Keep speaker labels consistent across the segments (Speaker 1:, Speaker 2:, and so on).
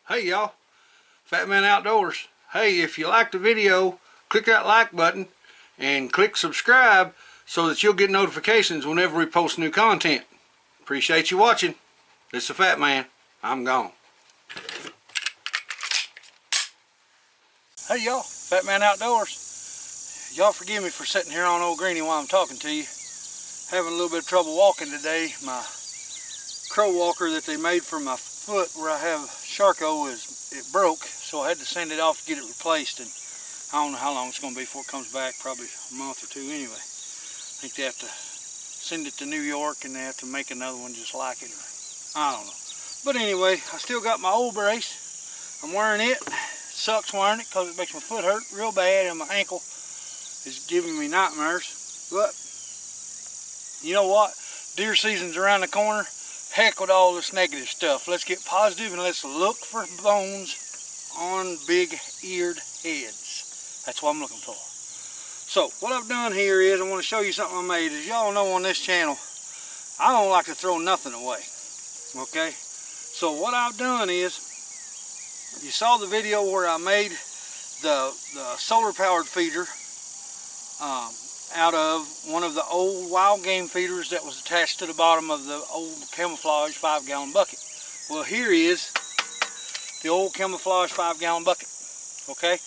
Speaker 1: Hey y'all, Fat Man Outdoors. Hey, if you liked the video, click that like button and click subscribe so that you'll get notifications whenever we post new content. Appreciate you watching. This is the Fat Man. I'm gone. Hey y'all, Fat Man Outdoors. Y'all forgive me for sitting here on Old Greenie while I'm talking to you. Having a little bit of trouble walking today. My crow walker that they made for my foot where I have Charcot it broke, so I had to send it off to get it replaced, and I don't know how long it's going to be before it comes back, probably a month or two anyway. I think they have to send it to New York and they have to make another one just like it, or I don't know. But anyway, I still got my old brace. I'm wearing it. Sucks wearing it because it makes my foot hurt real bad and my ankle is giving me nightmares. But you know what? Deer season's around the corner. Heck with all this negative stuff. Let's get positive and let's look for bones on big-eared heads. That's what I'm looking for. So what I've done here is I want to show you something I made. As y'all know on this channel, I don't like to throw nothing away. Okay? So what I've done is, you saw the video where I made the solar powered feeder out of one of the old wild game feeders that was attached to the bottom of the old camouflage 5-gallon bucket. Well, here is the old camouflage 5-gallon bucket. Okay,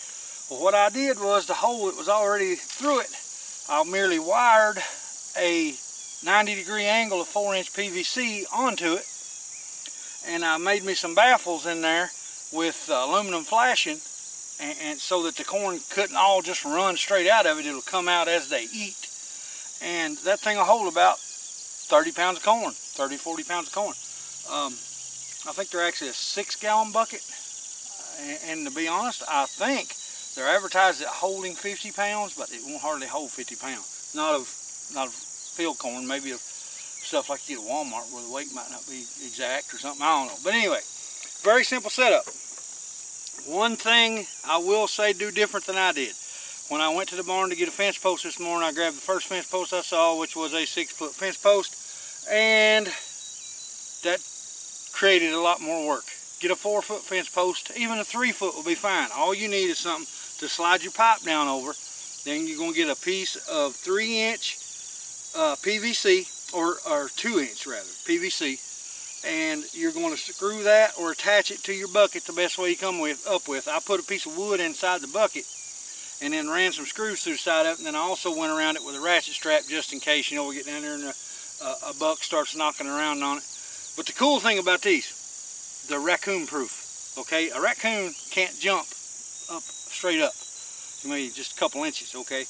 Speaker 1: well, what I did was the hole that was already through it, I merely wired a 90-degree angle of 4-inch PVC onto it, and I made me some baffles in there with aluminum flashing, and so that the corn couldn't all just run straight out of it. It'll come out as they eat, and that thing will hold about 30 pounds of corn, 30, 40 pounds of corn. I think they're actually a 6-gallon bucket, and to be honest, I think they're advertised at holding 50 pounds, but it won't hardly hold 50 pounds. Not of field corn, maybe of stuff like you get at Walmart where the weight might not be exact or something, I don't know. But anyway, very simple setup. One thing I will say do different than I did. When I went to the barn to get a fence post this morning, I grabbed the first fence post I saw, which was a 6-foot fence post, and that created a lot more work. Get a 4-foot fence post, even a 3-foot will be fine. All you need is something to slide your pipe down over. Then you're going to get a piece of 3-inch PVC, or 2-inch rather, PVC, and you're going to screw that or attach it to your bucket the best way you come up with. I put a piece of wood inside the bucket and then ran some screws through the side of it, and then I also went around it with a ratchet strap just in case, you know, we get down there and a buck starts knocking around on it. But the cool thing about these, they're raccoon proof. Okay, a raccoon can't jump up straight up, maybe just a couple inches. Okay,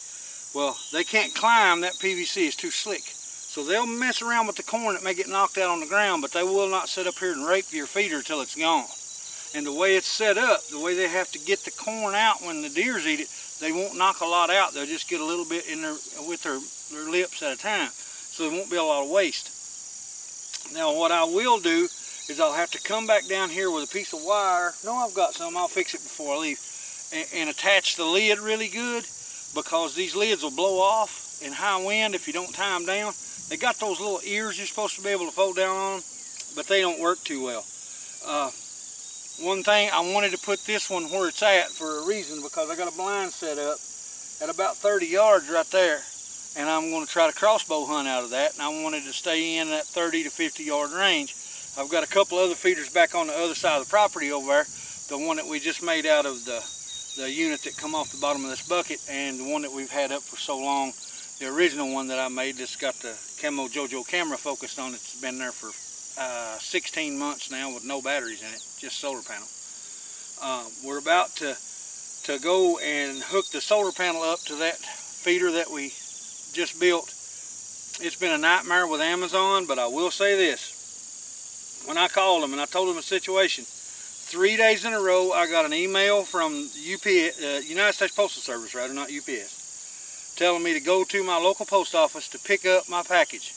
Speaker 1: well, they can't climb. That PVC is too slick. So they'll mess around with the corn that may get knocked out on the ground, but they will not sit up here and rape your feeder till it's gone. And the way it's set up, the way they have to get the corn out when the deers eat it, they won't knock a lot out. They'll just get a little bit in with their lips at a time. So there won't be a lot of waste. Now what I will do is I'll have to come back down here with a piece of wire. No, I've got some. I'll fix it before I leave. And attach the lid really good, because these lids will blow off in high wind if you don't tie them down. They got those little ears you're supposed to be able to fold down on them, but they don't work too well. One thing, I wanted to put this one where it's at for a reason, because I got a blind set up at about 30 yards right there, and I'm going to try to crossbow hunt out of that, and I wanted to stay in that 30 to 50 yard range. I've got a couple other feeders back on the other side of the property over there, the one that we just made out of the unit that come off the bottom of this bucket, and the one that we've had up for so long, the original one that I made that's got the Camo Jojo camera focused on it. It's been there for 16 months now with no batteries in it, just solar panel. We're about to go and hook the solar panel up to that feeder that we just built. It's been a nightmare with Amazon, but I will say this. When I called them and I told them the situation, 3 days in a row I got an email from UPS, United States Postal Service rather, not UPS, telling me to go to my local post office to pick up my package.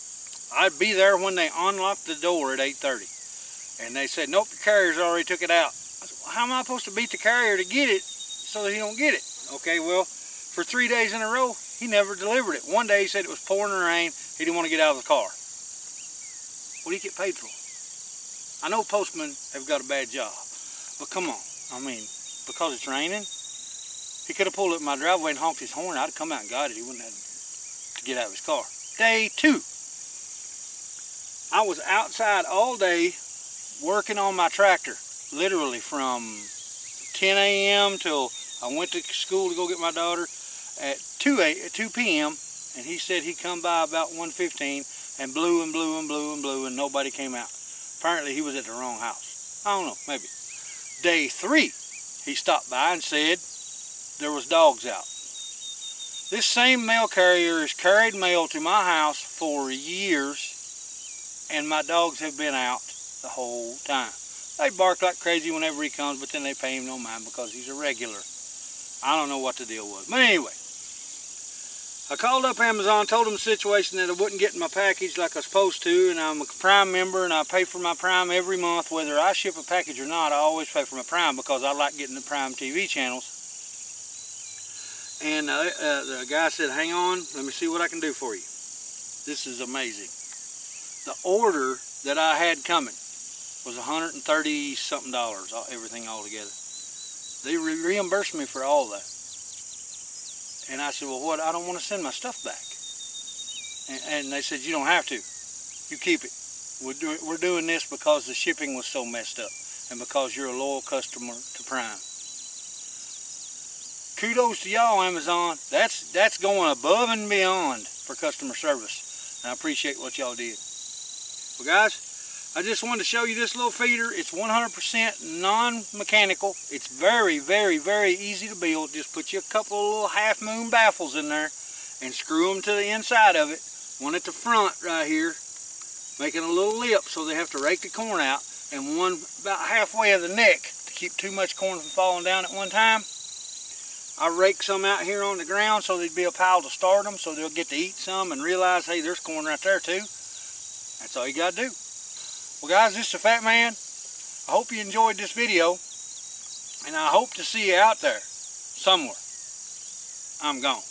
Speaker 1: I'd be there when they unlocked the door at 8:30. And they said, nope, the carrier's already took it out. I said, well, how am I supposed to beat the carrier to get it so that he don't get it? Okay, well, for 3 days in a row, he never delivered it. One day he said it was pouring rain, he didn't want to get out of the car. What do you get paid for? I know postmen have got a bad job, But come on, I mean, because it's raining, he could have pulled up in my driveway and honked his horn. I'd have come out and got it. He wouldn't have to get out of his car. Day 2. I was outside all day working on my tractor, literally from 10 a.m. till I went to school to go get my daughter at 2 p.m. and he said he come by about 1:15 and blew and blew and blew and blew and nobody came out. Apparently he was at the wrong house. I don't know, maybe. Day 3, he stopped by and said there was dogs out. This same mail carrier has carried mail to my house for years, and my dogs have been out the whole time. They bark like crazy whenever he comes, but then they pay him no mind because he's a regular. I don't know what the deal was. But anyway, I called up Amazon, told them the situation, that I wouldn't get my package like I was supposed to, and I'm a Prime member and I pay for my Prime every month. Whether I ship a package or not, I always pay for my Prime because I like getting the Prime TV channels. And the guy said, hang on, let me see what I can do for you. This is amazing. The order that I had coming was $130 something, everything all together. They reimbursed me for all that. And I said, well, what? I don't want to send my stuff back. And they said, you don't have to. You keep it. We're doing this because the shipping was so messed up and because you're a loyal customer to Prime. Kudos to y'all, Amazon. That's going above and beyond for customer service. And I appreciate what y'all did. Well, guys, I just wanted to show you this little feeder. It's 100% non-mechanical. It's very, very, very easy to build. Just put you a couple of little half-moon baffles in there and screw them to the inside of it. One at the front right here, making a little lip so they have to rake the corn out, and one about halfway of the neck to keep too much corn from falling down at one time. I rake some out here on the ground so there'd be a pile to start them, so they'll get to eat some and realize, hey, there's corn right there too. That's all you gotta do. Well, guys, this is the Fat Man. I hope you enjoyed this video, and I hope to see you out there somewhere. I'm gone.